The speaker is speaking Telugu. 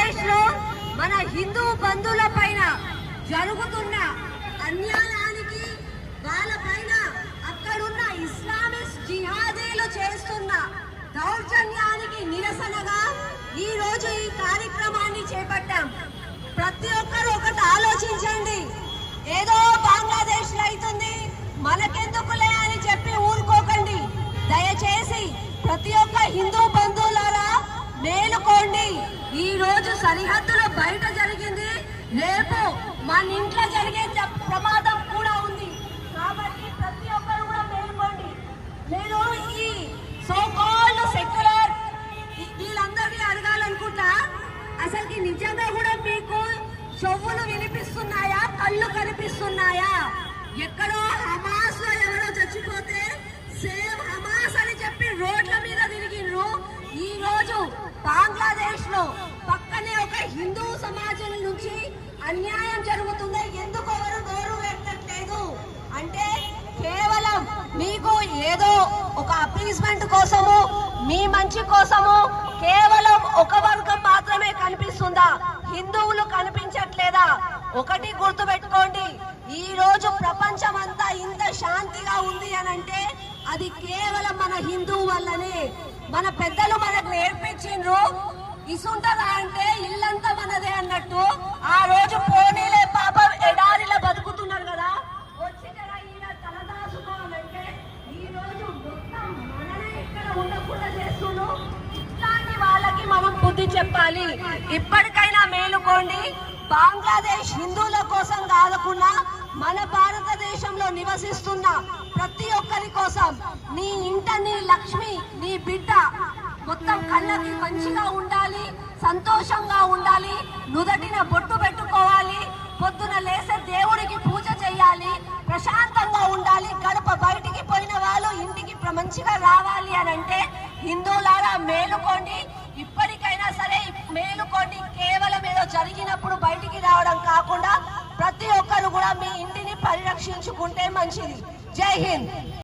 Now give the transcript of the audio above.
బంగ్లాదేశ్ లో మన హిందూ బంధువుల పైన జరుగుతున్న అన్యాయానికి, వాళ్ళ పైన అక్కడున్న ఇస్లామిస్ట్ జిహాదీలు చేస్తున్న దౌర్జన్యానికి నిరసనగా ఈ రోజు ఈ కార్యక్రమాన్ని చేపట్టాం. ప్రతి ఒక్కరు ఒకటి ఆలోచించండి. ఏదో బంగ్లాదేశ్ లో అవుతుంది, మనకెందుకులే అని చెప్పి ఊరుకోకండి. దయచేసి ప్రతి ఒక్క హిందూ బంధువులారా మేలుకోండి. ఈ రోజు సరిహద్దులో బయట జరిగింది, రేపు మన ఇంట్లో జరిగే ప్రమాదం కూడా ఉంది. కాబట్టి ప్రతి ఒక్కరు కూడా మేలుకోండి. నేను ఈ సో కాల్డ్ సెక్యులర్ వీళ్ళందరినీ అడగాలనుకుంటా, అసలుకి నిజంగా కూడా మీకు చెవులు వినిపిస్తున్నాయా, కళ్ళు కనిపిస్తున్నాయా? ఎక్కడో హమాస్ లో ఎవరో చచ్చిపోతే సేమ్ హమాస్ అని చెప్పి రోడ్ల మీద తిరిగిన్రు. ఈ రోజు బంగ్లాదేశ్ లో పక్కనే ఒక హిందూ సమాజం నుంచి అన్యాయం జరుగుతుంది. ఎందుకు ఎవరు నోరు ఎత్తట్లేదు అంటే కేవలం మీకు ఏదో ఒక అపీస్మెంట్ కోసము, మీ మంచి కోసము కేవలం ఒక వర్గం మాత్రమే కనిపిస్తుందా? హిందువులు కనిపించట్లేదా? ఒకటి గుర్తుపెట్టుకోండి, ఈ రోజు ప్రపంచం అంతా ఇంత శాంతిగా ఉంది అనంటే అది కేవలం మన హిందూ వల్లనే. మన పెద్దలు మనకు నేర్పించిండ్రు, ఇసుంటదా అంటే ఇల్లంతా మనదే అన్నట్టు. ఆ రోజు పోనీలే పాపం ఎడారిలో బతుకుతున్నారు కదా, వచ్చి తలదాసుకోవాలంటే ఈ రోజు మొత్తం మననే ఇక్కడ ఉండకుండా చేస్తున్నాం. ఇట్లాంటి వాళ్ళకి మనం బుద్ధి చెప్పాలి. ఇప్పటికైనా మేలుకోండి. బంగ్లాదేశ్ హిందువుల కోసం కాదకుండా మన భారతదేశంలో నివసిస్తున్న ప్రతి ఒక్కరి కోసం, నీ ఇంట నీ లక్ష్మి, నీ బిడ్డ మొత్తం కళ్ళకి మంచిగా ఉండాలి, సంతోషంగా ఉండాలి, నుదటిన బొట్టు పెట్టుకోవాలి, పొద్దున లేసే దేవుడికి పూజ చేయాలి, ప్రశాంతంగా ఉండాలి, గడప బయటికి పోయిన వాళ్ళు ఇంటికి మంచిగా రావాలి అని అంటే హిందువులారా మేలుకోండి. ఇప్పటికైనా సరే మేలుకోండి. కేవలం ఏదో జరిగినప్పుడు బయటికి రావడం కాకుండా ప్రతి ఒక్కరు కూడా మీ ఇంటిని పరిరక్షించుకుంటే మంచిది. జై హింద్.